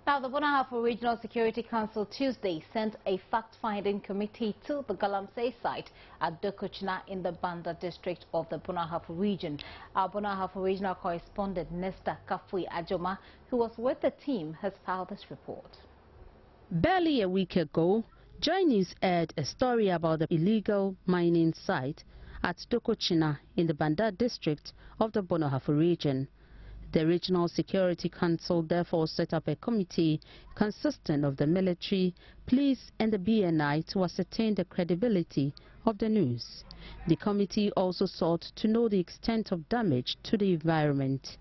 Now, the Bonahafo Regional Security Council Tuesday sent a fact-finding committee to the Galamsey site at Dokochina in the Banda district of the Bonahafo region. Our Bonahafo regional correspondent Nesta Kafui Ajoma, who was with the team, has filed this report. Barely a week ago, Joynews aired a story about the illegal mining site at Dokochina in the Banda district of the Bonahafo region. The Regional Security Council therefore set up a committee consisting of the military, police and the BNI to ascertain the credibility of the news. The committee also sought to know the extent of damage to the environment.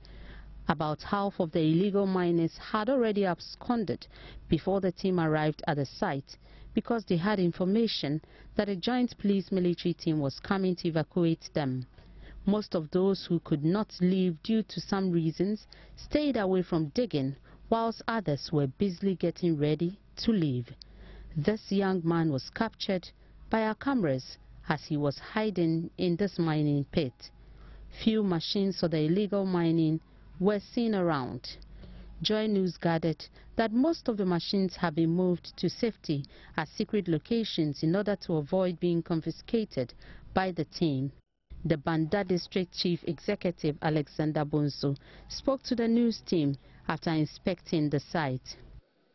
About half of the illegal miners had already absconded before the team arrived at the site because they had information that a joint police-military team was coming to evacuate them. Most of those who could not leave due to some reasons stayed away from digging, whilst others were busily getting ready to leave. This young man was captured by our cameras as he was hiding in this mining pit. Few machines for the illegal mining were seen around. Joynews gathered that most of the machines have been moved to safety at secret locations in order to avoid being confiscated by the team. The Banda District Chief Executive Alexander Bonso spoke to the news team after inspecting the site.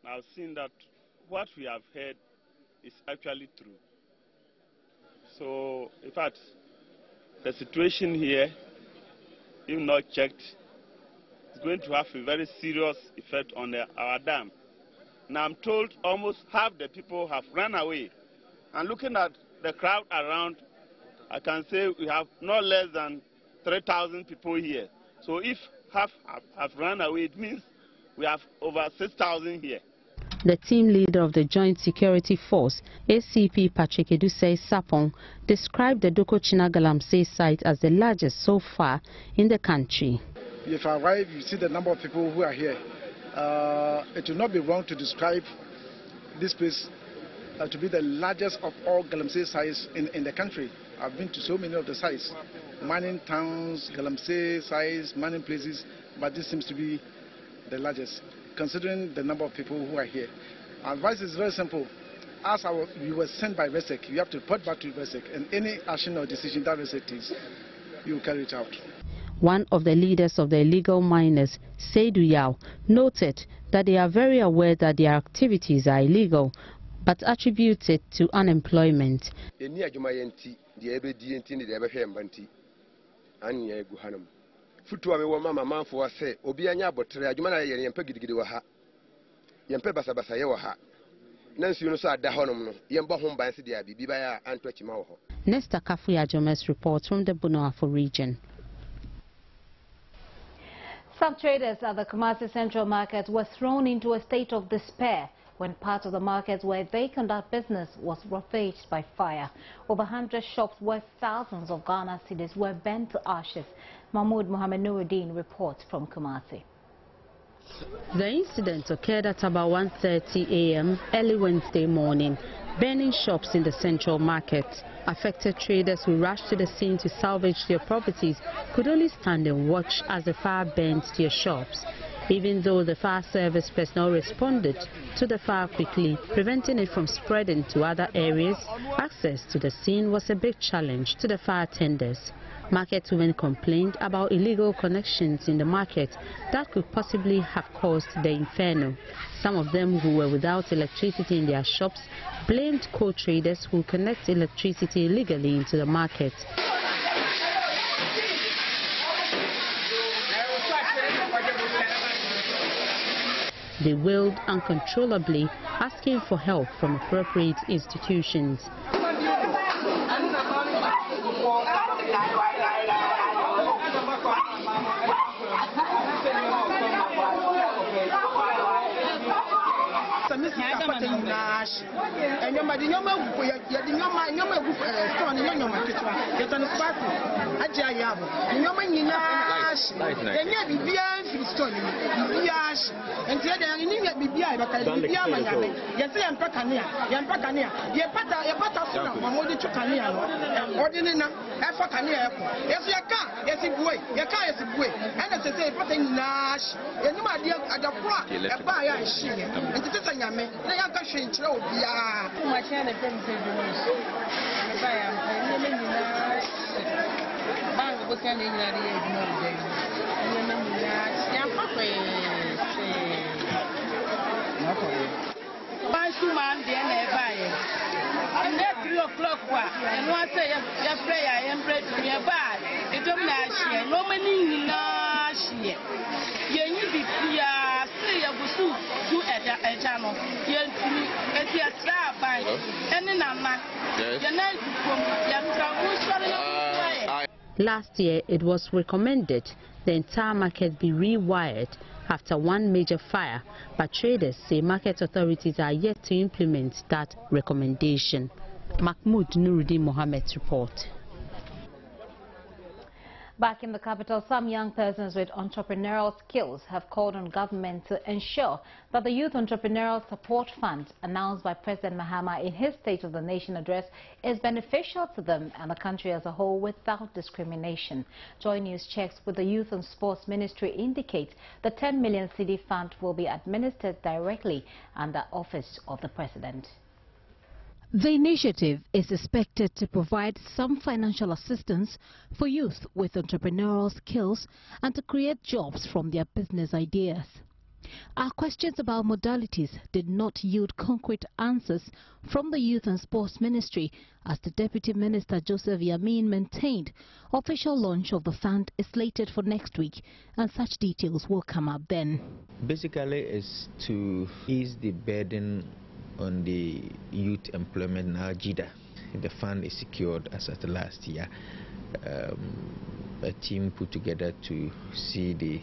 I've seen that what we have heard is actually true. So, in fact, the situation here, if not checked, is going to have a very serious effect on our dam. Now, I'm told almost half the people have run away. And looking at the crowd around, I can say we have not less than 3,000 people here. So if half have run away, it means we have over 6,000 here. The team leader of the Joint Security Force, ACP Patrick Edusei Sapong, described the Dokochina Galamsey site as the largest so far in the country. If I arrive, you see the number of people who are here. It will not be wrong to describe this place to be the largest of all Galamsey sites in the country. I've been to so many of the sites, mining towns, Galamsey sites, mining places, but this seems to be the largest, considering the number of people who are here. Our advice is very simple. As we were sent by RESEC, you have to report back to RESEC, and any action or decision that RESEC takes, you will carry it out. One of the leaders of the illegal miners, Seydou Yao, noted that they are very aware that their activities are illegal, but attributed to unemployment. Nesta Kafui Ajoma's report from the Bonahafo region. Some traders at the Kumasi Central Market were thrown into a state of despair when part of the market where they conduct business was ravaged by fire. Over 100 shops worth thousands of Ghana cedis were burnt to ashes. Mahmoud Mohamed Nuruddin reports from Kumasi. The incident occurred at about 1:30 a.m. early Wednesday morning. Burning shops in the Central Market. Affected traders who rushed to the scene to salvage their properties could only stand and watch as the fire burned their shops. Even though the fire service personnel responded to the fire quickly, preventing it from spreading to other areas, access to the scene was a big challenge to the fire tenders. Market women complained about illegal connections in the market that could possibly have caused the inferno. Some of them who were without electricity in their shops blamed co-traders who connect electricity illegally into the market. They wailed uncontrollably, asking for help from appropriate institutions. store ni bibiash enti e dey ni nya bibia e baka bibia manyame ye se ye mpaka ne ye pata so na mamodi chukania no odini na e fa kania e ko ye se ye si buwe ana se se pata nash ye ni ma dia adakura e ba ya hye enti se nyame na ya ka hwe nkyere obia ma che na tem se Joynews ba ya ni ni na bank bo se ni na ri e no de ni na ni na ya fa ko no ko ba su man de na e ba ye and at 3 o'clock and one say ya prayer and pray to me bad it don't na share no many na share ye ni bi pia say ya busu do eja no ye ntimi eti atra ban ene na ma ye na from ya tra Last year, it was recommended the entire market be rewired after one major fire, but traders say market authorities are yet to implement that recommendation. Mahmoud Nuruddin Mohammed's report. Back in the capital, some young persons with entrepreneurial skills have called on government to ensure that the Youth Entrepreneurial Support Fund announced by President Mahama in his State of the Nation address is beneficial to them and the country as a whole without discrimination. Joynews checks with the Youth and Sports Ministry indicate the 10 million cedi fund will be administered directly under office of the President. The initiative is expected to provide some financial assistance for youth with entrepreneurial skills and to create jobs from their business ideas. Our questions about modalities did not yield concrete answers from the Youth and Sports Ministry, as the Deputy Minister Joseph Yamin maintained official launch of the fund is slated for next week and such details will come up then. Basically, it's to ease the burden on the youth employment now, JIDA. The fund is secured as at last year. A team put together to see the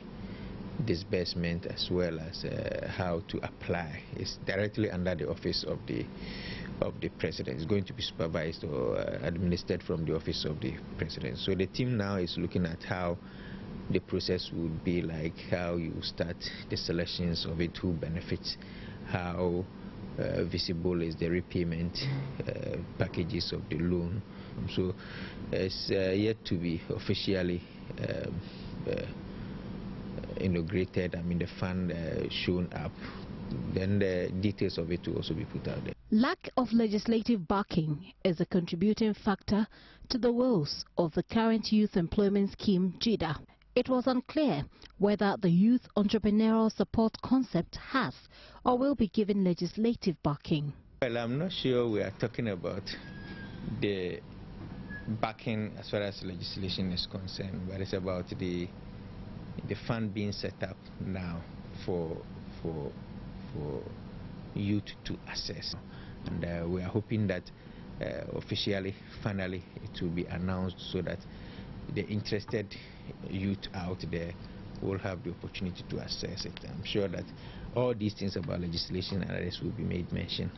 disbursement as well as how to apply. It's directly under the office of the President. It's going to be supervised or administered from the office of the President. So the team now is looking at how the process would be like, how you start the selections of it, who benefits, how visible is the repayment packages of the loan. So it's yet to be officially inaugurated. I mean, the fund shown up. Then the details of it will also be put out there. Lack of legislative backing is a contributing factor to the woes of the current youth employment scheme, JIDA. It was unclear whether the Youth Entrepreneurial Support concept has or will be given legislative backing. Well, I'm not sure we are talking about the backing as far as legislation is concerned, but it's about the fund being set up now for youth to access. And we are hoping that officially, finally, it will be announced so that the interested youth out there will have the opportunity to access it. I'm sure that all these things about legislation and others will be made mention.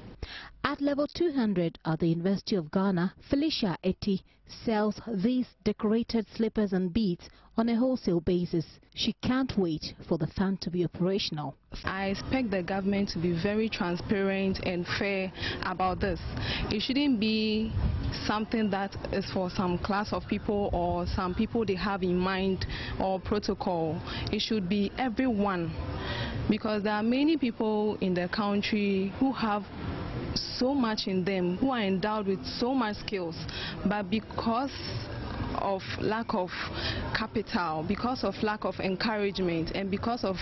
At level 200 at the University of Ghana, Felicia Eti sells these decorated slippers and beads on a wholesale basis. She can't wait for the fund to be operational. I expect the government to be very transparent and fair about this. It shouldn't be something that is for some class of people or some people they have in mind or protocol. It should be everyone, because there are many people in the country who have so much in them, who are endowed with so much skills, but because of lack of capital, because of lack of encouragement, and because of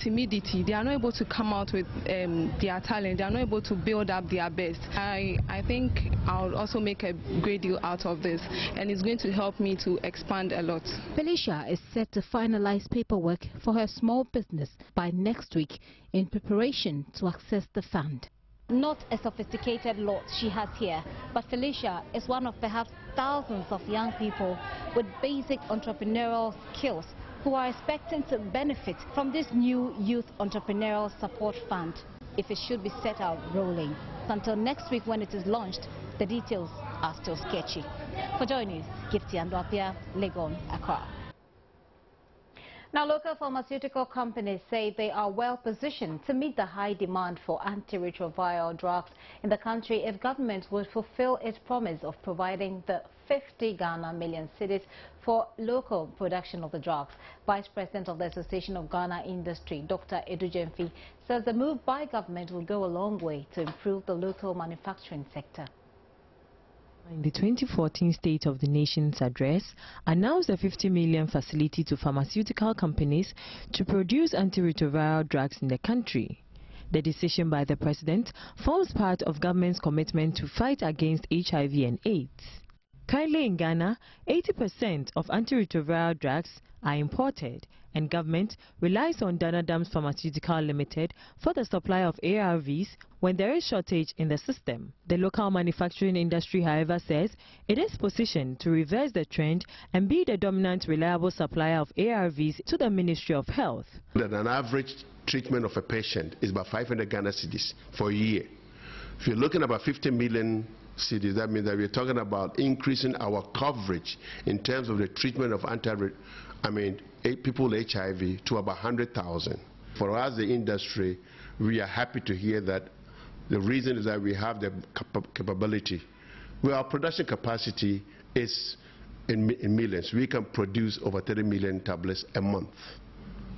timidity, they are not able to come out with their talent. They are not able to build up their best. I think I'll also make a great deal out of this, and it's going to help me to expand a lot. Felicia is set to finalize paperwork for her small business by next week in preparation to access the fund. Not a sophisticated lot she has here, but Felicia is one of perhaps thousands of young people with basic entrepreneurial skills who are expecting to benefit from this new Youth Entrepreneurial Support Fund, if it should be set out rolling. Until next week when it is launched, the details are still sketchy. For Joynews, Gifty Andwapia, Legon, Accra. Now, local pharmaceutical companies say they are well positioned to meet the high demand for anti-retroviral drugs in the country if government would fulfill its promise of providing the 50 Ghana million cedis for local production of the drugs. Vice President of the Association of Ghana Industry, Dr. Edu Jemfi, says the move by government will go a long way to improve the local manufacturing sector. In the 2014 State of the Nation's address, announced a 50 million facility to pharmaceutical companies to produce antiretroviral drugs in the country. The decision by the president forms part of government's commitment to fight against HIV and AIDS. Currently in Ghana, 80% of antiretroviral drugs are imported, and government relies on Danadam's Pharmaceutical Limited for the supply of ARVs when there is shortage in the system. The local manufacturing industry, however, says it is positioned to reverse the trend and be the dominant reliable supplier of ARVs to the Ministry of Health. That an average treatment of a patient is about 500 Ghana cedis for a year. If you're looking at about 50 million cedis, that means that we're talking about increasing our coverage in terms of the treatment of people with HIV to about 100,000. For us, the industry, we are happy to hear that. The reason is that we have the capability. Well, our production capacity is in millions. We can produce over 30 million tablets a month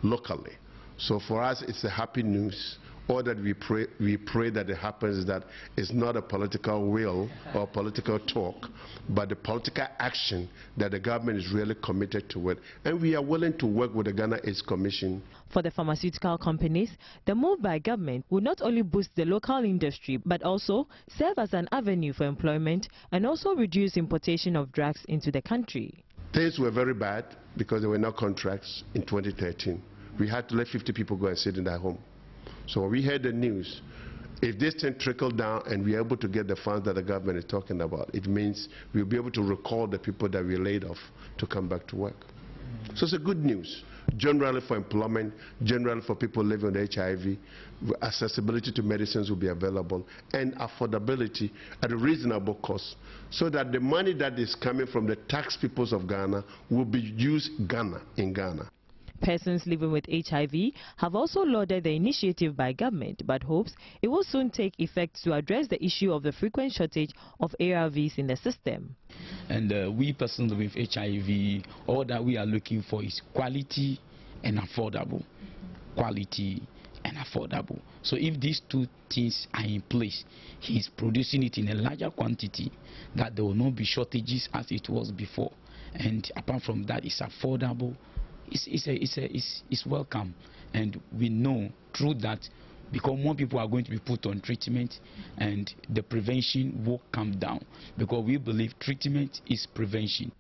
locally. So for us, it's a happy news. All that we pray that it happens is that it's not a political will or political talk, but the political action that the government is really committed to it. And we are willing to work with the Ghana AIDS Commission. For the pharmaceutical companies, the move by government will not only boost the local industry, but also serve as an avenue for employment and also reduce importation of drugs into the country. Things were very bad because there were no contracts in 2013. We had to let 50 people go and sit in their home. So when we heard the news, if this thing trickled down and we're able to get the funds that the government is talking about, it means we'll be able to recall the people that we laid off to come back to work. So it's a good news, generally for employment, generally for people living with HIV. Accessibility to medicines will be available and affordability at a reasonable cost, so that the money that is coming from the tax peoples of Ghana will be used in Ghana. Persons living with HIV have also lauded the initiative by government, but hopes it will soon take effect to address the issue of the frequent shortage of ARVs in the system. And we persons with HIV, all that we are looking for is quality and affordable. Quality and affordable. So if these two things are in place, he is producing it in a larger quantity, that there will not be shortages as it was before. And apart from that, it's affordable. It's welcome, and we know through that, because more people are going to be put on treatment and the prevention will come down, because we believe treatment is prevention.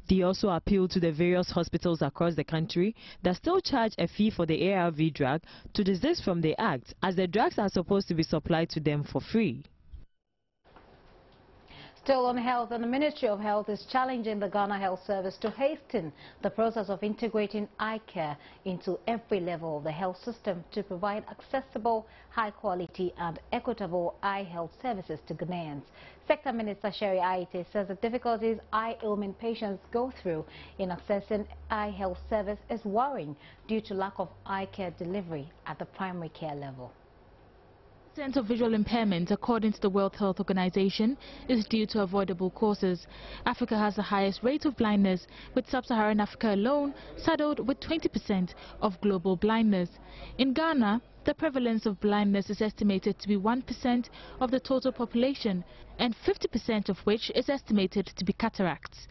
They also appeal to the various hospitals across the country that still charge a fee for the ARV drug to desist from the act, as the drugs are supposed to be supplied to them for free. Still on health, and the Ministry of Health is challenging the Ghana Health Service to hasten the process of integrating eye care into every level of the health system to provide accessible, high-quality and equitable eye health services to Ghanaians. Sector Minister Sherry Aite says the difficulties eye ailment patients go through in accessing eye health service is worrying due to lack of eye care delivery at the primary care level. Of visual impairment, according to the World Health Organization, is due to avoidable causes. Africa has the highest rate of blindness, with sub-Saharan Africa alone saddled with 20% of global blindness. In Ghana, the prevalence of blindness is estimated to be 1% of the total population, and 50% of which is estimated to be cataracts.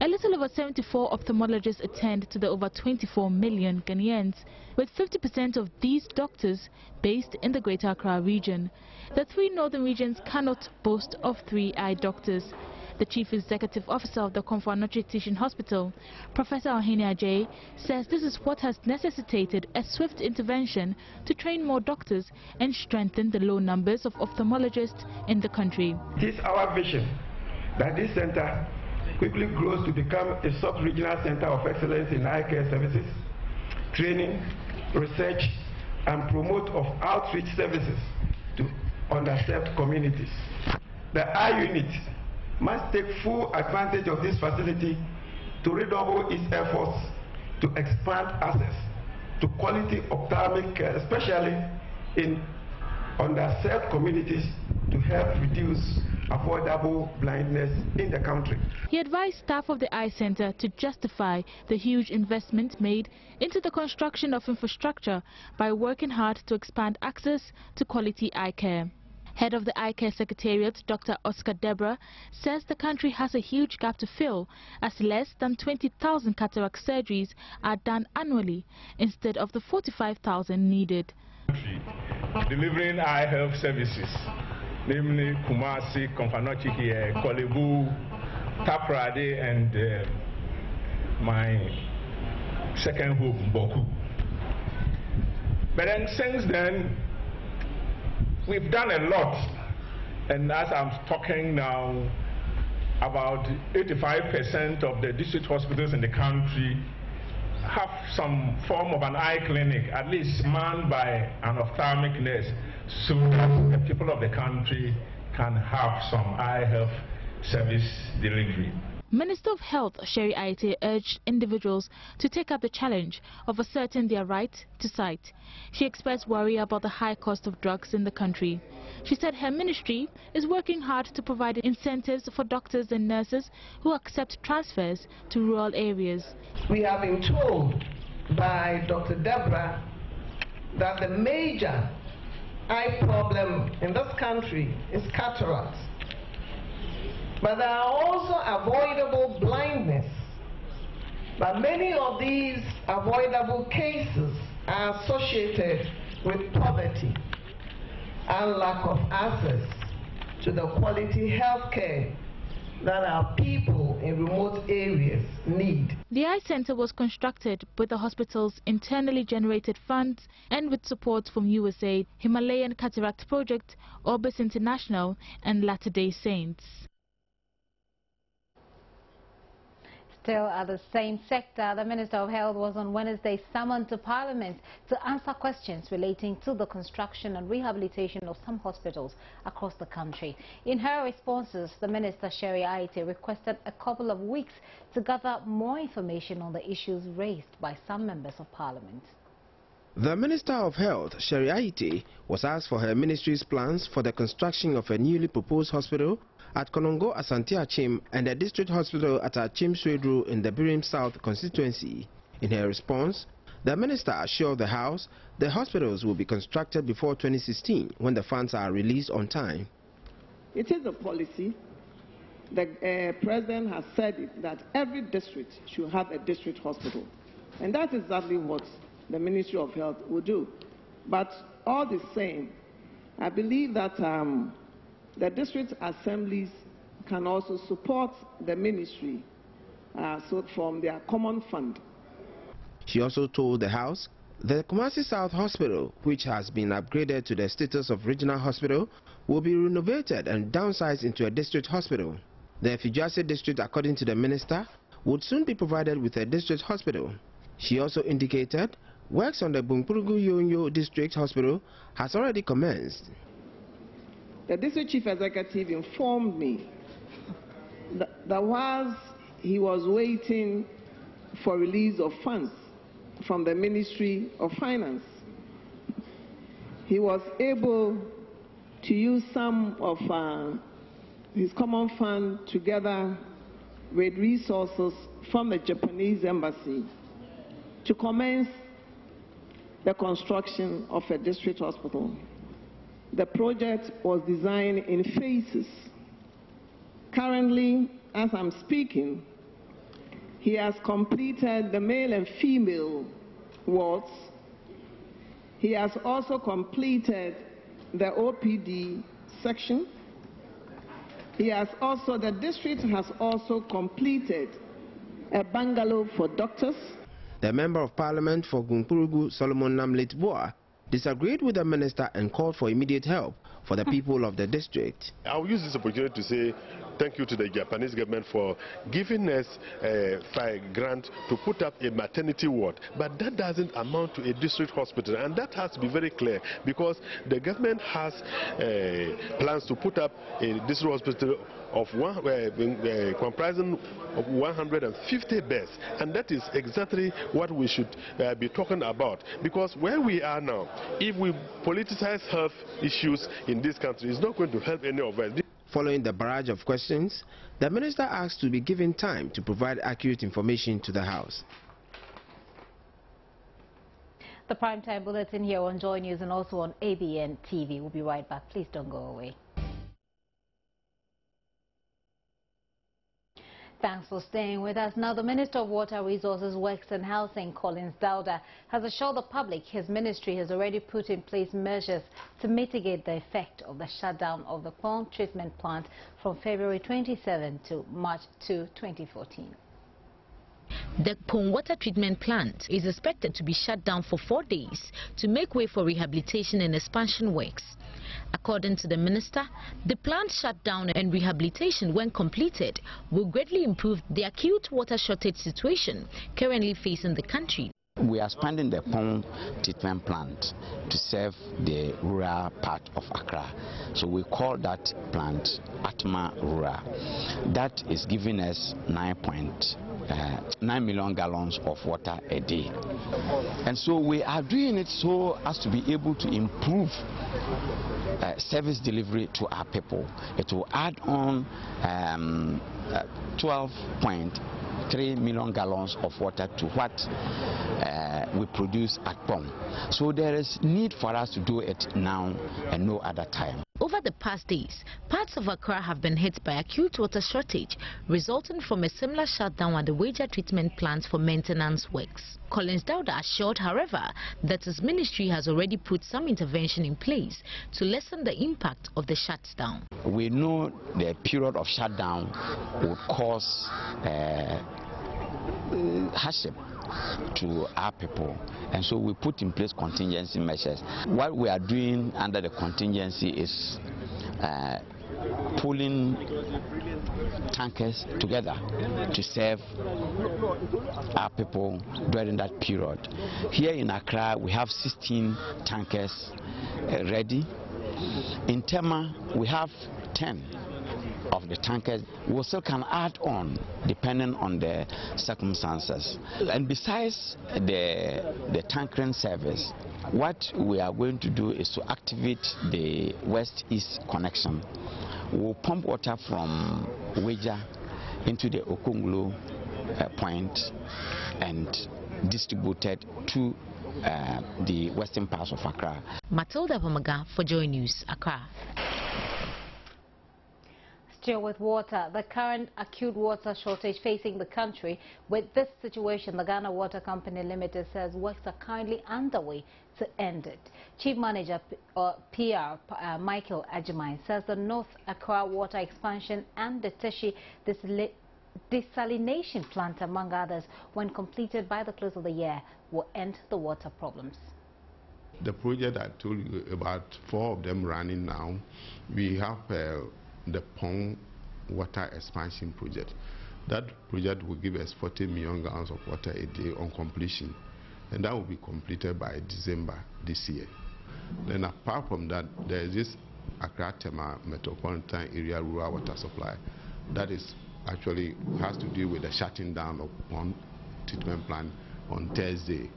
A little over 74 ophthalmologists attend to the over 24 million Ghanaians, with 50% of these doctors based in the Greater Accra region. The three northern regions cannot boast of 3 eye doctors. The Chief Executive Officer of the Komfo-Anokye Teaching Hospital, Professor Ohene Ajay, says this is what has necessitated a swift intervention to train more doctors and strengthen the low numbers of ophthalmologists in the country. It is our vision that this center quickly grows to become a sub-regional center of excellence in eye care services, training, research, and promote of outreach services to underserved communities. The eye unit must take full advantage of this facility to redouble its efforts to expand access to quality ophthalmic care, especially in underserved communities, to help reduce avoidable blindness in the country. He advised staff of the eye center to justify the huge investment made into the construction of infrastructure by working hard to expand access to quality eye care. Head of the Eye Care Secretariat, Dr. Oscar Debra, says the country has a huge gap to fill, as less than 20,000 cataract surgeries are done annually instead of the 45,000 needed. Delivering eye health services, namely Kumasi, Komfanochi here, Kolebu, Taprade, and my second home, Boku. But then since then, we've done a lot, and as I'm talking now, about 85% of the district hospitals in the country have some form of an eye clinic, at least manned by an ophthalmic nurse, so that the people of the country can have some eye health service delivery. Minister of Health Sherry Aite urged individuals to take up the challenge of asserting their right to sight. She expressed worry about the high cost of drugs in the country. She said her ministry is working hard to provide incentives for doctors and nurses who accept transfers to rural areas. We have been told by Dr. Debra that the major eye problem in this country is cataracts. But there are also avoidable blindness. But many of these avoidable cases are associated with poverty and lack of access to the quality health care that our people in remote areas need. The eye center was constructed with the hospital's internally generated funds and with support from USAID, Himalayan Cataract Project, Orbis International, and Latter-day Saints. Still at the same sector, the Minister of Health was on Wednesday summoned to Parliament to answer questions relating to the construction and rehabilitation of some hospitals across the country. In her responses, the Minister Sherry Aite requested a couple of weeks to gather more information on the issues raised by some members of Parliament. The Minister of Health, Sherry Aite, was asked for her ministry's plans for the construction of a newly proposed hospital at Konongo Asante Achim and the district hospital at Achim Swedru in the Birim South constituency. In her response, the minister assured the House the hospitals will be constructed before 2016 when the funds are released on time. It is a policy. The President has said it, that every district should have a district hospital. And that's exactly what the Ministry of Health will do. But all the same, I believe that the district assemblies can also support the ministry so from their common fund. She also told the House the Kumasi South Hospital, which has been upgraded to the status of regional hospital, will be renovated and downsized into a district hospital. The Fijase district, according to the minister, would soon be provided with a district hospital. She also indicated works on the Bumpurugu Yonyo district hospital has already commenced. The district chief executive informed me that whilst he was waiting for release of funds from the Ministry of Finance, he was able to use some of his common fund together with resources from the Japanese embassy to commence the construction of a district hospital. The project was designed in phases. Currently, as I'm speaking, he has completed the male and female wards. He has also completed the OPD section. The district has also completed a bungalow for doctors. The Member of Parliament for Gumpurugu, Solomon Namlit Boa, disagreed with the minister and called for immediate help for the people of the district. I will use this opportunity to say thank you to the Japanese government for giving us a grant to put up a maternity ward, but that doesn't amount to a district hospital, and that has to be very clear, because the government has plans to put up a district hospital of comprising of 150 beds, and that is exactly what we should be talking about, because where we are now, if we politicize health issues in this country, it's not going to help any of us. Following the barrage of questions, the minister asked to be given time to provide accurate information to the House. The primetime bulletin here on Joy News and also on ABN TV. We'll be right back. Please don't go away. Thanks for staying with us. Now, the Minister of Water Resources, Works and Housing, Collins Dauda, has assured the public his ministry has already put in place measures to mitigate the effect of the shutdown of the pond treatment plant from February 27 to March 2, 2014. The pond water treatment plant is expected to be shut down for 4 days to make way for rehabilitation and expansion works. According to the minister, the plant shutdown and rehabilitation, when completed, will greatly improve the acute water shortage situation currently facing the country. We are expanding the pond treatment plant to serve the rural part of Accra. So we call that plant Atani Rural. That is giving us 9 million gallons of water a day. And so we are doing it so as to be able to improve service delivery to our people. It will add on 12.3 million gallons of water to what we produce at pond. So there is need for us to do it now and no other time. Over the past days, parts of Accra have been hit by acute water shortage, resulting from a similar shutdown at the water treatment plant for maintenance works. Collins Dauda assured, however, that his ministry has already put some intervention in place to lessen the impact of the shutdown. We know the period of shutdown will cause hardship to our people, and so we put in place contingency measures. What we are doing under the contingency is pulling tankers together to serve our people during that period. Here in Accra, we have 16 tankers ready. In Tema, we have 10 of the tankers. We still can add on depending on the circumstances. And besides the tankering service, what we are going to do is to activate the west-east connection. We'll pump water from Weja into the Okunglo point and distribute it to the western parts of Accra. Matilda Pomaga for Joy News, Accra. Still with water, the current acute water shortage facing the country. With this situation, the Ghana Water Company Limited says works are currently underway to end it. Chief Manager PR Michael Ajimai says the North Accra water expansion and the Teshi desalination plant, among others, when completed by the close of the year, will end the water problems. The project I told you about, 4 of them running now. We have the pond water expansion project. That project will give us 40 million gallons of water a day on completion, and that will be completed by December this year. Then apart from that, there is this Accra Tema Metropolitan Area Rural Water Supply that is actually has to do with the shutting down of pond treatment plant on Thursday.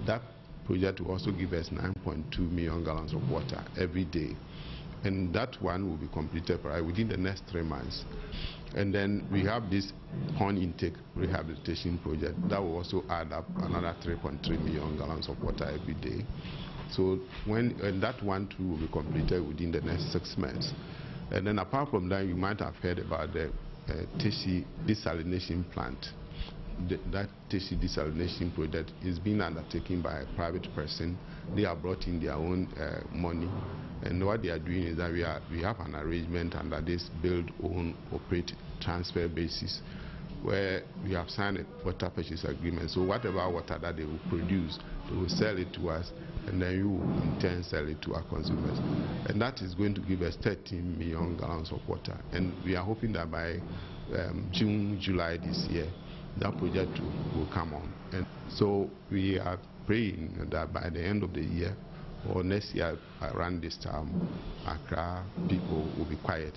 That project will also give us 9.2 million gallons of water every day. And that one will be completed within the next 3 months. And then we have this pond intake rehabilitation project that will also add up another 3.3 million gallons of water every day. So and that one too will be completed within the next 6 months. And then apart from that, you might have heard about the Teshi desalination plant. That Teshi desalination project is being undertaken by a private person. They have brought in their own money. And what they are doing is that we have an arrangement under this build, own, operate, transfer basis, where we have signed a water purchase agreement. So whatever water that they will produce, they will sell it to us, and then you will in turn sell it to our consumers. And that is going to give us 13 million gallons of water. And we are hoping that by June, July this year, that project will come on. And so we are praying that by the end of the year or next year around this time, Accra people will be quiet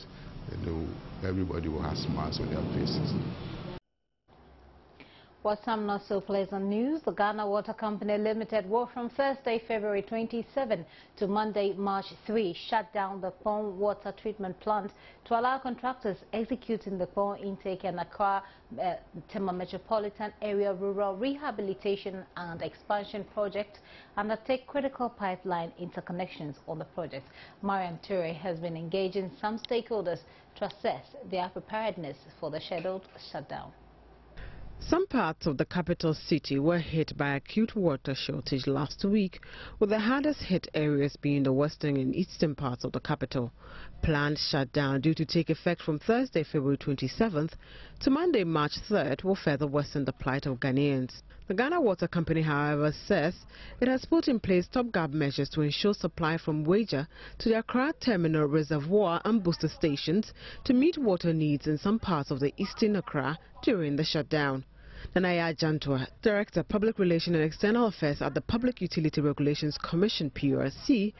and everybody will have smiles on their faces. For some not so pleasant news, the Ghana Water Company Limited will from Thursday, February 27 to Monday, March 3, shut down the Pond water treatment plant to allow contractors executing the Pond intake and Accra Tema Metropolitan Area Rural Rehabilitation and Expansion Project undertake critical pipeline interconnections on the project. Mariam Ture has been engaging some stakeholders to assess their preparedness for the scheduled shutdown. Some parts of the capital city were hit by acute water shortage last week, with the hardest hit areas being the western and eastern parts of the capital. Planned shutdown due to take effect from Thursday, February 27th to Monday, March 3rd will further worsen the plight of Ghanaians. The Ghana Water Company, however, says it has put in place stopgap measures to ensure supply from Wager to the Accra Terminal Reservoir and booster stations to meet water needs in some parts of the eastern Accra during the shutdown. Nanaya Jantua, Director, Public Relations and External Affairs at the Public Utility Regulations Commission, PURC,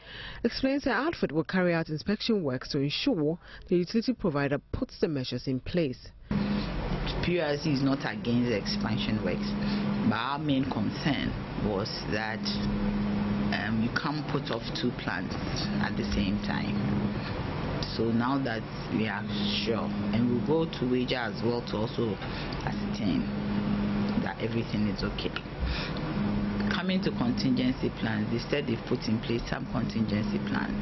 explains her outfit will carry out inspection works to ensure the utility provider puts the measures in place. PURC is not against the expansion works, but our main concern was that you can't put off two plants at the same time. So now that we are sure, and we'll go to Wager as well to also ascertain that everything is okay. Coming to contingency plans, they said they've put in place some contingency plans.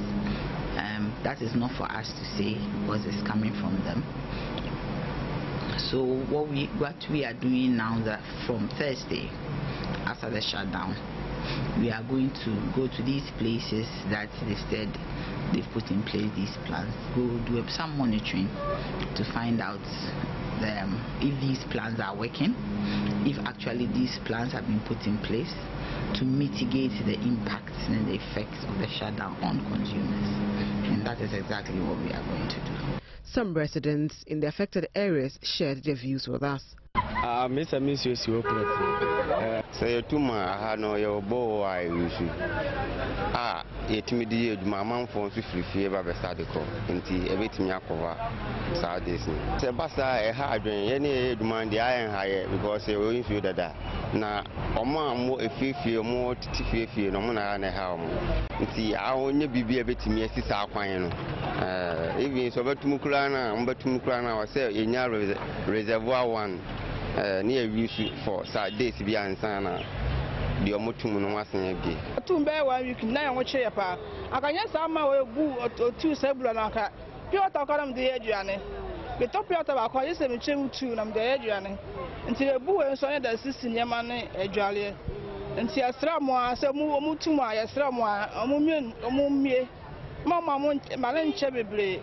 That is not for us to say because it's coming from them. So what we are doing now is that from Thursday, after the shutdown, we are going to go to these places that they said they've put in place these plans. We'll do some monitoring to find out if these plans are working, if actually these plans have been put in place to mitigate the impacts and the effects of the shutdown on consumers. And that is exactly what we are going to do. Some residents in the affected areas shared their views with us. Mr. Mrs. Say to my no your boy I wish it me the mamma for 50 ever started into everything yakova Saturdays. Say basta a hard any demand the iron higher because they will feel that na Oma more if you feel more tiffy no mona and a home. See I only be a bit me as our quine. Even so but Mukrana or say in your reservoir one. Near use for Saturdays be ansana. The Omotum no was in a gay. Two bear 1 week now, what chair pa. I can yes, I'm a boo or two seblanaka. Pure talk on the Adriane. The top of our college and chin tune on the Adriane. Until a boo and so that assisting your money a jolly. Until a stramwa, so move to my stramwa, a mumian, a mummy. Mamma won't Malan Chebby.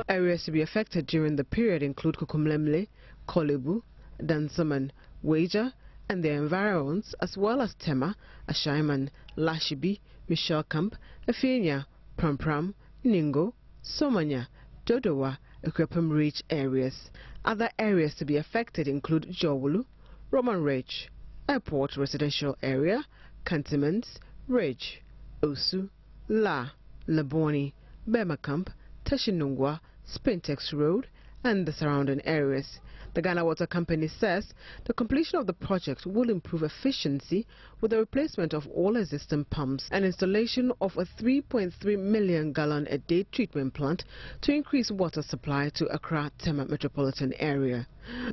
Areas to be affected during the period include Kukumlemle, Kolebu, Dansaman, Wager, and their environs, as well as Tema, Ashaiman, Lashibi, Michelle Camp, Efenia, Prampram, Ningo, Somanya, Dodowa, Equipum Reach areas. Other areas to be affected include Jowulu, Roman Ridge, Airport Residential Area, Cantonments, Ridge, Osu, La, Laboni, Bema Camp, Tashinungwa, Spintex Road, and the surrounding areas. The Ghana Water Company says the completion of the project will improve efficiency with the replacement of all existing pumps and installation of a 3.3 million gallon a day treatment plant to increase water supply to Accra Tema Metropolitan Area.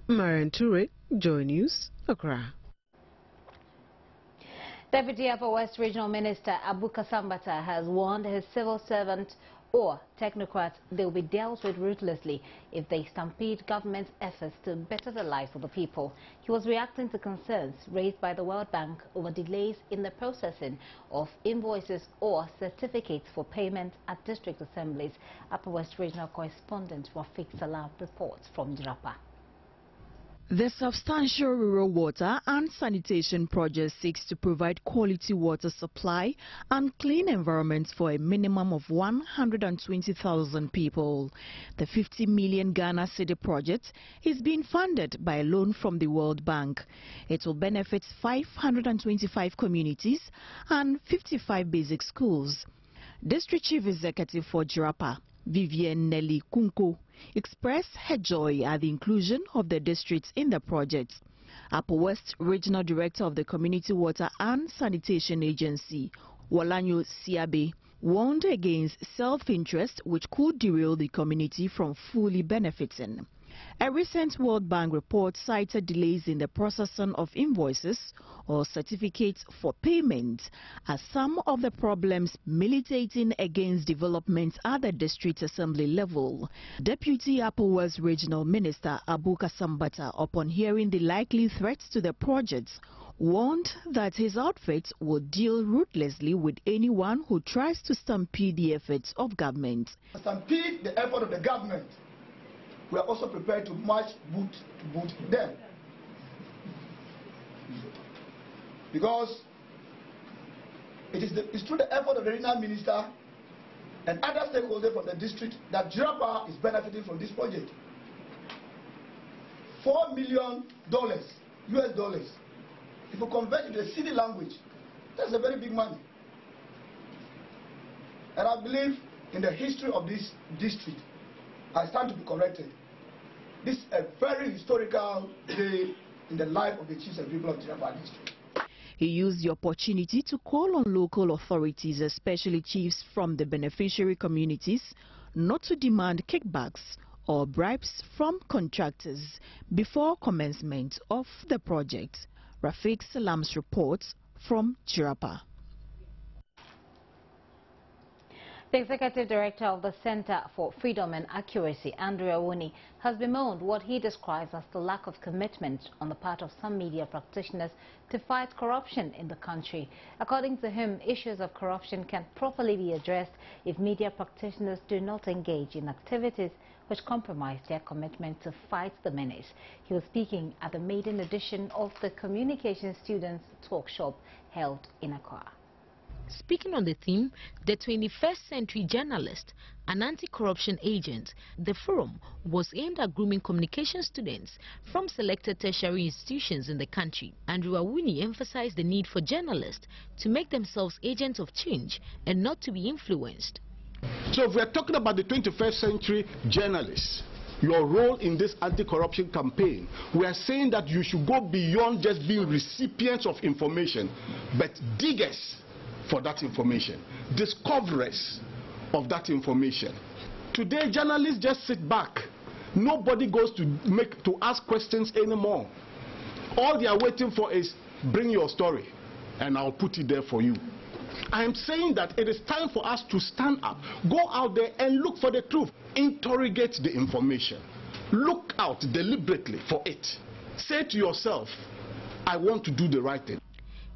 Mariam Ture, Joynews, Accra. Deputy Upper West Regional Minister Abu Kasambata has warned his civil servant or technocrats, they will be dealt with ruthlessly if they stampede government's efforts to better the lives of the people. He was reacting to concerns raised by the World Bank over delays in the processing of invoices or certificates for payment at district assemblies. Upper West Regional correspondent Rafiq Salam reports from Jirapa. The substantial rural water and sanitation project seeks to provide quality water supply and clean environments for a minimum of 120,000 people. The 50 million Ghana cedi project is being funded by a loan from the World Bank. It will benefit 525 communities and 55 basic schools. District Chief Executive for Jirapa, Vivienne Nelly Kunko, expressed her joy at the inclusion of the districts in the project. Upper West Regional Director of the Community Water and Sanitation Agency, Walanyo Siabe, warned against self-interest which could derail the community from fully benefiting. A recent World Bank report cited delays in the processing of invoices or certificates for payment as some of the problems militating against development at the district assembly level. Deputy Upper West Regional Minister Abuka Sambata, upon hearing the likely threats to the projects, warned that his outfit will deal ruthlessly with anyone who tries to stampede the efforts of government. Stampede the effort of the government. We are also prepared to march boot to boot them. Because it's through the effort of the regional minister and other stakeholders from the district that Jirapa is benefiting from this project. $4 million US dollars. If you convert it to the city language, that's a very big money. And I believe in the history of this district, I stand to be corrected. This is a very historical day in the life of the chiefs and people of Jirapa district. He used the opportunity to call on local authorities, especially chiefs from the beneficiary communities, not to demand kickbacks or bribes from contractors before commencement of the project. Rafiq Salam's reports from Jirapa. The Executive Director of the Center for Freedom and Accuracy, Andrew Awuni, has bemoaned what he describes as the lack of commitment on the part of some media practitioners to fight corruption in the country. According to him, issues of corruption can properly be addressed if media practitioners do not engage in activities which compromise their commitment to fight the menace. He was speaking at the maiden edition of the Communication Students Talk Shop held in Accra. Speaking on the theme, the 21st Century Journalist, an anti-corruption agent, the forum was aimed at grooming communication students from selected tertiary institutions in the country. Andrew Awuni emphasized the need for journalists to make themselves agents of change and not to be influenced. So if we are talking about the 21st century journalists, your role in this anti-corruption campaign, we are saying that you should go beyond just being recipients of information, but diggers for that information, discoverers of that information. Today, journalists just sit back. Nobody goes to ask questions anymore. All they are waiting for is, bring your story, and I'll put it there for you. I am saying that it is time for us to stand up, go out there and look for the truth. Interrogate the information. Look out deliberately for it. Say to yourself, I want to do the right thing.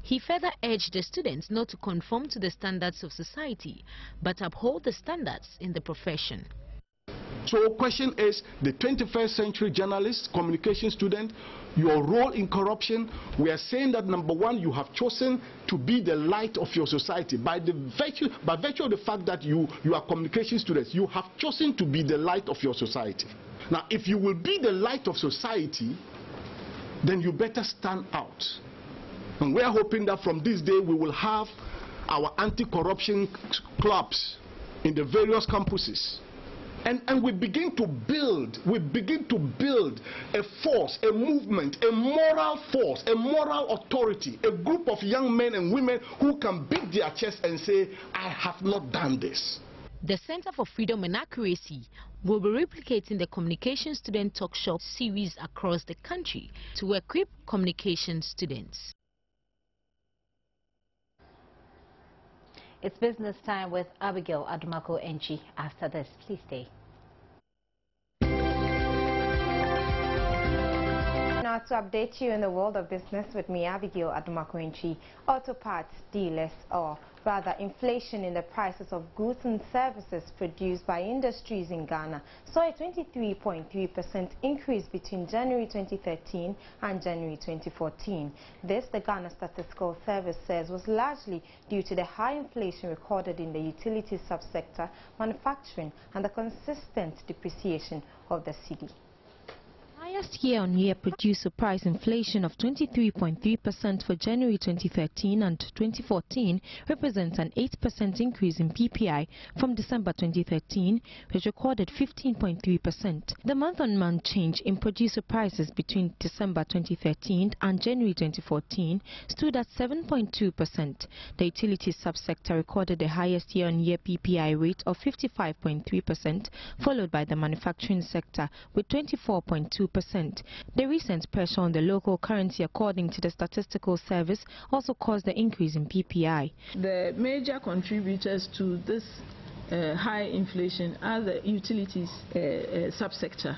He further urged the students not to conform to the standards of society, but uphold the standards in the profession. So the question is, the 21st century journalist, communication student, your role in corruption, we are saying that number one, you have chosen to be the light of your society. By virtue of the fact that you are communication students, you have chosen to be the light of your society. Now, if you will be the light of society, then you better stand out. And we are hoping that from this day we will have our anti-corruption clubs in the various campuses. And we begin to build a force, a movement, a moral force, a moral authority, a group of young men and women who can beat their chest and say, I have not done this. The Center for Freedom and Accuracy will be replicating the Communication Student Talk Shop series across the country to equip communication students. It's business time with Abigail Adumako Enchi. After this, please stay. Now to update you in the world of business with me, Abigail Adumako Enchi. Auto parts dealers, or rather inflation in the prices of goods and services produced by industries in Ghana, saw a 23.3% increase between January 2013 and January 2014. This, the Ghana Statistical Service says, was largely due to the high inflation recorded in the utilities subsector, manufacturing, and the consistent depreciation of the cedi. Highest year-on-year producer price inflation of 23.3% for January 2013 and 2014 represents an 8% increase in PPI from December 2013, which recorded 15.3%. The month-on-month change in producer prices between December 2013 and January 2014 stood at 7.2%. The utilities subsector recorded the highest year-on-year PPI rate of 55.3%, followed by the manufacturing sector with 24.2%. The recent pressure on the local currency, according to the Statistical Service, also caused the increase in PPI. The major contributors to this high inflation are the utilities subsector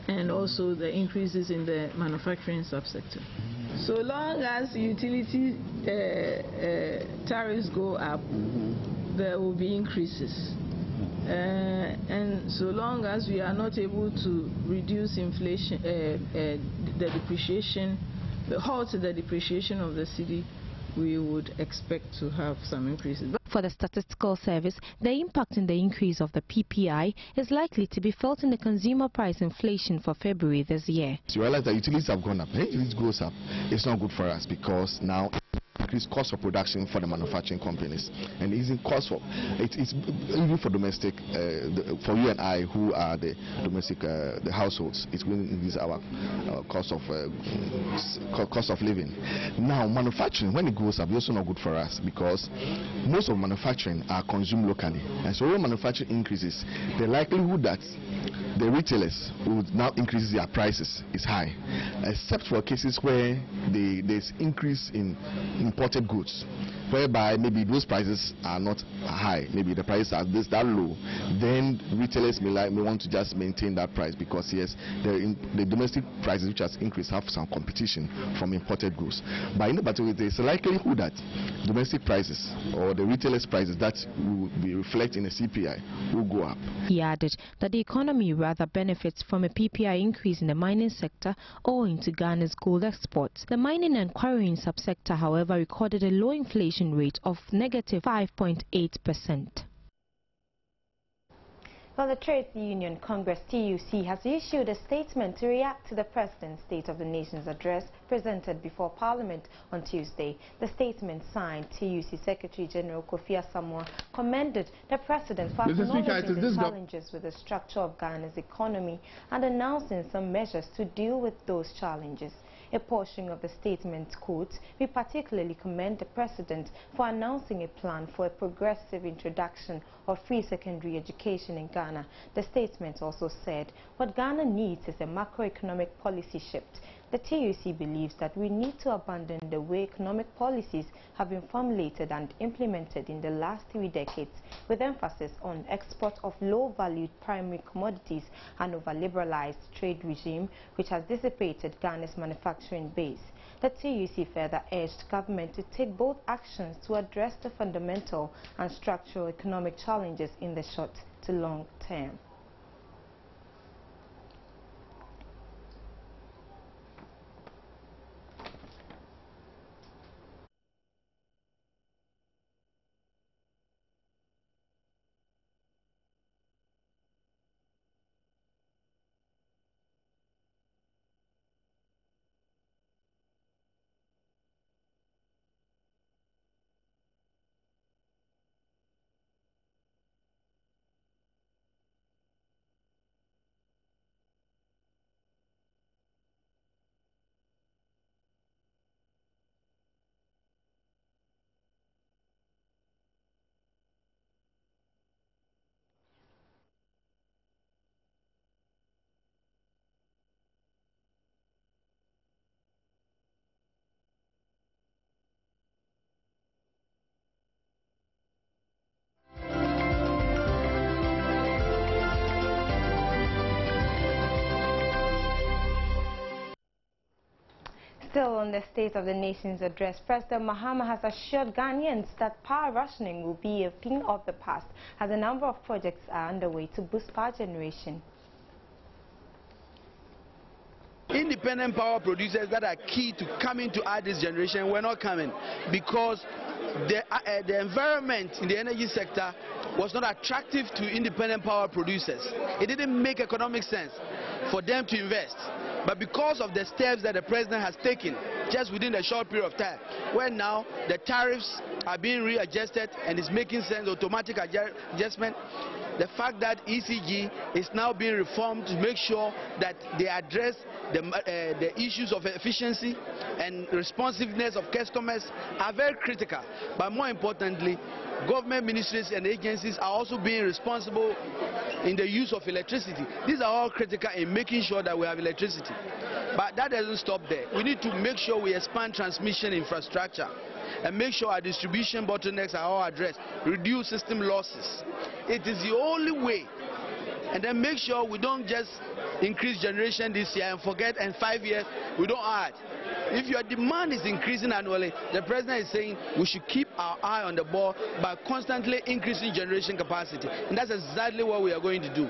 and also the increases in the manufacturing subsector. So long as utility tariffs go up, there will be increases. And so long as we are not able to reduce inflation, the depreciation, halt the depreciation of the cedi, we would expect to have some increases. For the Statistical Service, the impact in the increase of the PPI is likely to be felt in the consumer price inflation for February this year. You realize that utilities have gone up. When utilities goes up, it's not good for us because now increased cost of production for the manufacturing companies, and easing cost for it's even for domestic for you and I who are the domestic the households. It's going to increase our cost of living. Now manufacturing, when it goes up, it's also not good for us because most of manufacturing are consumed locally, and so when manufacturing increases, the likelihood that the retailers would now increase their prices is high, except for cases where there's increase in imported goods, whereby maybe those prices are not high, maybe the prices are that low, then retailers may want to just maintain that price because yes, the domestic prices which has increased have some competition from imported goods. But there's a likelihood that domestic prices or the retailers' prices that will be reflected in the CPI will go up. He added that the economy rather benefits from a PPI increase in the mining sector owing to Ghana's gold exports. The mining and quarrying subsector, however, recorded a low inflation rate of negative 5.8%. Well, the Trade Union Congress TUC has issued a statement to react to the President's State of the Nation's address presented before Parliament on Tuesday. The statement, signed TUC Secretary General Kofi Asamoah, commended the President for acknowledging the challenges with the structure of Ghana's economy and announcing some measures to deal with those challenges. A portion of the statement quotes, "We particularly commend the President for announcing a plan for a progressive introduction of free secondary education in Ghana." The statement also said, "What Ghana needs is a macroeconomic policy shift." The TUC believes that we need to abandon the way economic policies have been formulated and implemented in the last 3 decades, with emphasis on export of low-valued primary commodities and over-liberalized trade regime, which has dissipated Ghana's manufacturing base. The TUC further urged government to take both actions to address the fundamental and structural economic challenges in the short to long term. Still on the State of the Nation's address, President Mahama has assured Ghanaians that power rationing will be a thing of the past, as a number of projects are underway to boost power generation. Independent power producers that are key to coming to add this generation were not coming because the environment in the energy sector was not attractive to independent power producers. It didn't make economic sense for them to invest. But because of the steps that the president has taken just within a short period of time, where now the tariffs are being readjusted and it's making sense, automatic adjustment, the fact that ECG is now being reformed to make sure that they address the issues of efficiency and responsiveness of customers are very critical. But more importantly, government ministries and agencies are also being responsible in the use of electricity. These are all critical in making sure that we have electricity. But that doesn't stop there. We need to make sure we expand transmission infrastructure and make sure our distribution bottlenecks are all addressed, reduce system losses. It is the only way. And then make sure we don't just increase generation this year and forget in 5 years we don't add. If your demand is increasing annually, the president is saying we should keep our eye on the ball by constantly increasing generation capacity. And that's exactly what we are going to do.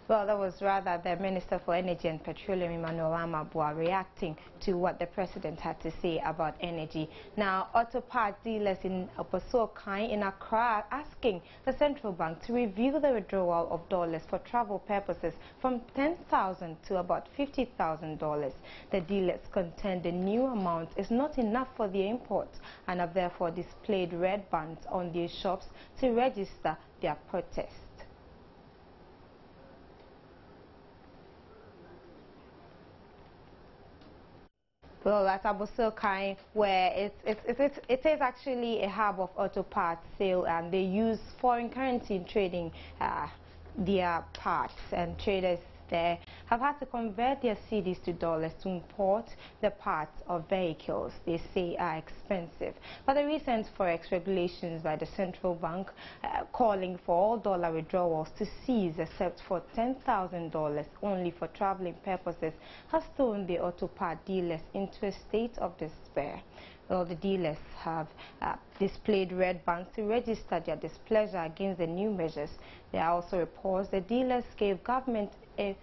Well, that was rather the Minister for Energy and Petroleum, Emmanuel, reacting to what the President had to say about energy. Now, auto part dealers in Obosokai in Accra are asking the central bank to review the withdrawal of dollars for travel purposes from $10,000 to about $50,000. The dealers contend the new amount is not enough for the imports and have therefore displayed red bands on their shops to register their protest. Well, at Obosokai, where it is actually a hub of auto parts sale, and they use foreign currency in trading their parts, and traders there have had to convert their cedis to dollars to import the parts of vehicles they say are expensive. But the recent Forex regulations by the central bank calling for all dollar withdrawals to cease except for $10,000 only for traveling purposes has thrown the auto part dealers into a state of despair. Well, the dealers have displayed red bands to register their displeasure against the new measures. There are also reports the dealers gave government a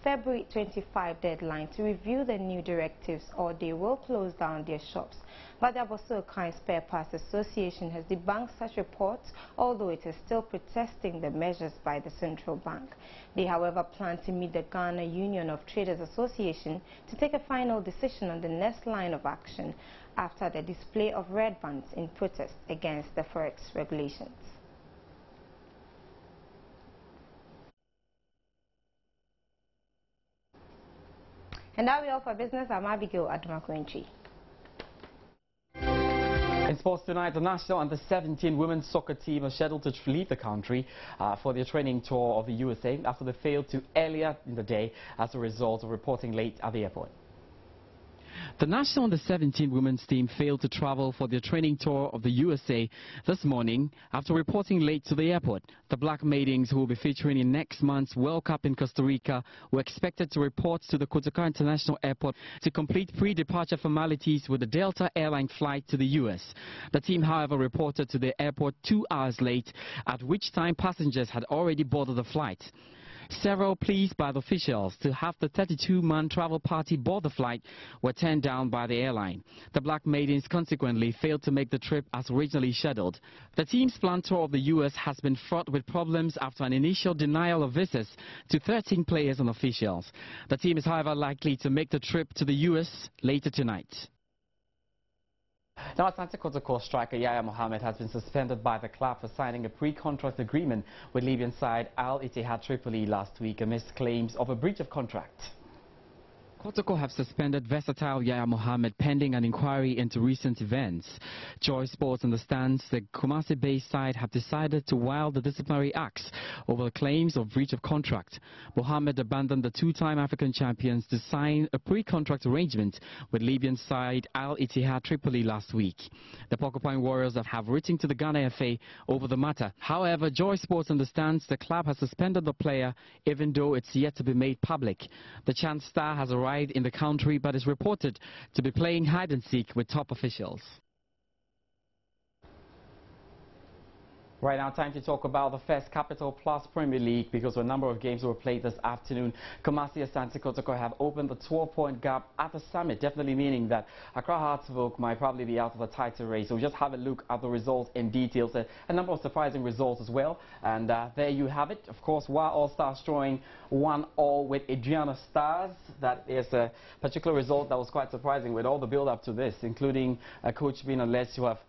February 25 deadline to review the new directives, or they will close down their shops. But the Obosokai Spare Parts Association has debunked such reports, although it is still protesting the measures by the central bank. They, however, plan to meet the Ghana Union of Traders Association to take a final decision on the next line of action after the display of red bands in protest against the Forex regulations. And now we all for business. I'm Abigail Adumakwentri. In sports tonight, the national under-17 women's soccer team are scheduled to leave the country for their training tour of the USA after they failed to earlier in the day as a result of reporting late at the airport. The national under-17 women's team failed to travel for their training tour of the USA this morning after reporting late to the airport. The Black Maidens, who will be featuring in next month's World Cup in Costa Rica, were expected to report to the Kotoka International Airport to complete pre-departure formalities with the Delta airline flight to the US. The team, however, reported to the airport 2 hours late, at which time passengers had already boarded the flight. Several pleas by the officials to have the 32-man travel party board the flight were turned down by the airline. The Black Maidens consequently failed to make the trip as originally scheduled. The team's planned tour of the U.S. has been fraught with problems after an initial denial of visas to 13 players and officials. The team is, however, likely to make the trip to the U.S. later tonight. Now, Asante Kotoko striker Yahya Mohammed has been suspended by the club for signing a pre-contract agreement with Libyan side Al Ittihad Tripoli last week amidst claims of a breach of contract. Kotoko have suspended versatile Yaya Mohammed pending an inquiry into recent events. Joy Sports understands the Kumasi-based side have decided to file the disciplinary acts over claims of breach of contract. Mohammed abandoned the two-time African champions to sign a pre-contract arrangement with Libyan side Al Ittihad Tripoli last week. The Porcupine Warriors have written to the Ghana FA over the matter. However, Joy Sports understands the club has suspended the player even though it's yet to be made public. The Chance star has arrived in the country but is reported to be playing hide-and-seek with top officials. Right now, time to talk about the First Capital Plus Premier League because a number of games were played this afternoon. Kumasi and Asante Kotoko have opened the 12-point gap at the summit, definitely meaning that Accra Hartsville might probably be out of the title race. So we'll just have a look at the results in details. A number of surprising results as well. And there you have it. Of course, while All Stars drawing 1-1 with Adriana Stars, that is a particular result that was quite surprising with all the build-up to this, including a coach being alleged to have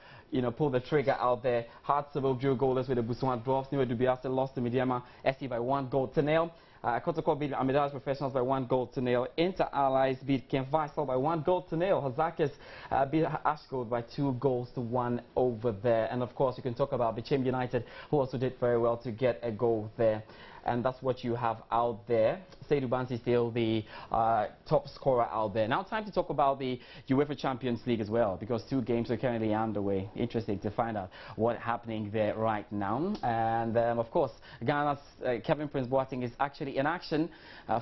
pull the trigger out there. Hartsville drew goalless with the Busuan Dwarfs. New Dubiase lost to Mediama SC by 1-0. Kotoko beat Amidas Professionals by 1-0. Inter Allies beat Ken Faisal by 1-0. Hazakis beat Ashgold by 2-1 over there. And of course, you can talk about Bichim United, who also did very well to get a goal there. And that's what you have out there. Seydou Bansi still the top scorer out there. Now time to talk about the UEFA Champions League as well, because 2 games are currently underway. Interesting to find out what's happening there right now. And of course, Ghana's Kevin Prince Boateng is actually in action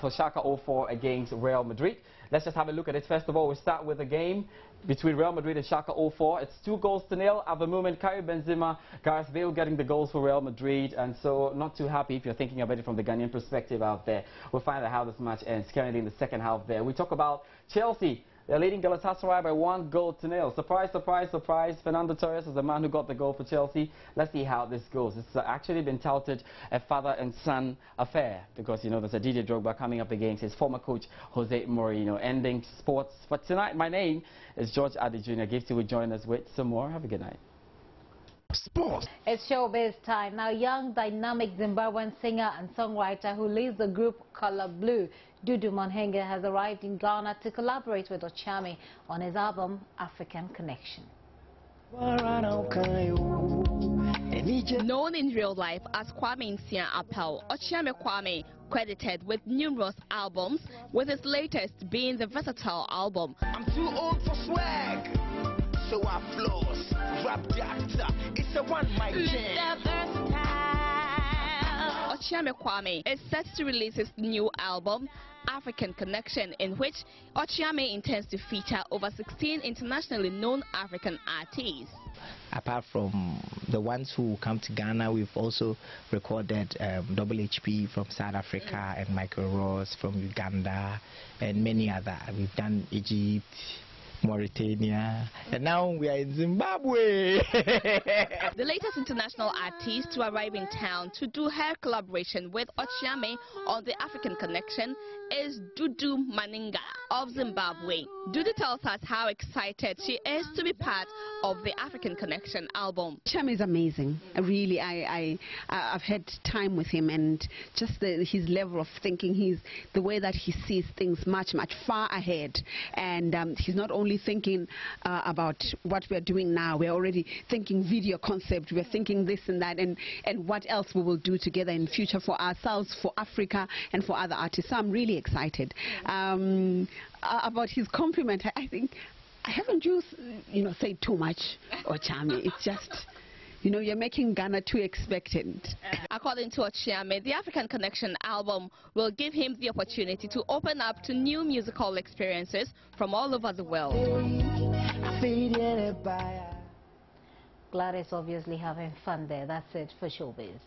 for Schalke 04 against Real Madrid. Let's just have a look at it. First of all, we start with the game between Real Madrid and Schalke 04. It's 2-0 at the moment. Karim Benzema, Gareth Bale getting the goals for Real Madrid, and so not too happy if you're thinking about it from the Ghanaian perspective out there. We'll find out how this match ends currently in the second half there. We talk about Chelsea. They're leading Galatasaray by 1-0. Surprise, surprise, surprise. Fernando Torres is the man who got the goal for Chelsea. Let's see how this goes. It's actually been touted a father and son affair because, there's a DJ Drogba coming up against his former coach, Jose Mourinho. Ending sports for tonight. My name is George Adi Jr. Gives you will join us with some more. Have a good night. Sports. It's showbiz time. Now, young, dynamic Zimbabwean singer and songwriter who leads the group Color Blue, Dudu Monhenge, has arrived in Ghana to collaborate with Ochame on his album African Connection. Known in real life as Kwame Nsia Appel, Ochame Kwame, credited with numerous albums, with his latest being the versatile album. I'm too old for swag, so I floss. Rap doctor, it's a one-mic jam. Ochame Kwame is set to release his new album, African Connection, in which Ochame intends to feature over 16 internationally known African artists. Apart from the ones who come to Ghana, we've also recorded Double HP from South Africa and Michael Ross from Uganda and many other. We've done Egypt, Mauritania, and now we are in Zimbabwe. The latest international artist to arrive in town to do her collaboration with Ochame on the African Connection is Dudu Maninga of Zimbabwe. Dudu tells us how excited she is to be part of the African Connection album. Ochame is amazing. Really, I've had time with him, and just his level of thinking, the way that he sees things much far ahead, and he's not only thinking about what we're doing now, we're already thinking video concept, we're thinking this and that, and what else we will do together in future for ourselves, for Africa, and for other artists. So I'm really excited. About his compliment, I think I haven't said too much, Ochame. It's just, you're making Ghana too expectant. According to Ochame, the African Connection album will give him the opportunity to open up to new musical experiences from all over the world. Gladys obviously having fun there. That's it for Showbiz.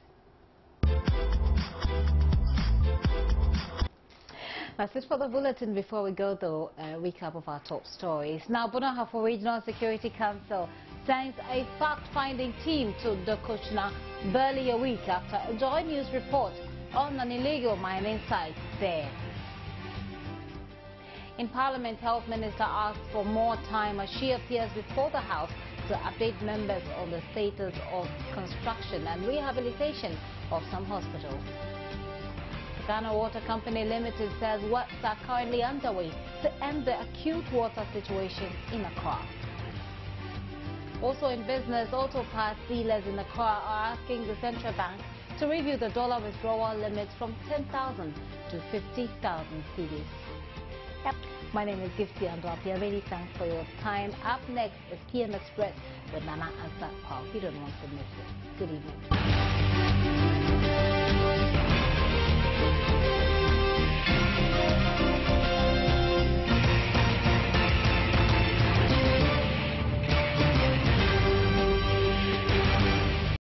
That's it for the bulletin. Before we go, though, a recap of our top stories. Now, Bonahafo Regional Security Council sends a fact-finding team to Dokochna barely a week after a Joynews report on an illegal mining site there. In Parliament, Health Minister asked for more time as she appears before the House to update members on the status of construction and rehabilitation of some hospitals. Ghana Water Company Limited says works are currently underway to end the acute water situation in Accra. Also in business, auto parts dealers in Accra are asking the central bank to review the dollar withdrawal limits from 10,000 to 50,000 cedis. Yep. My name is Gifty Andwapia. Really thanks for your time. Up next is PM Express with Nana Ansat Paul. You don't want to miss it. Good evening.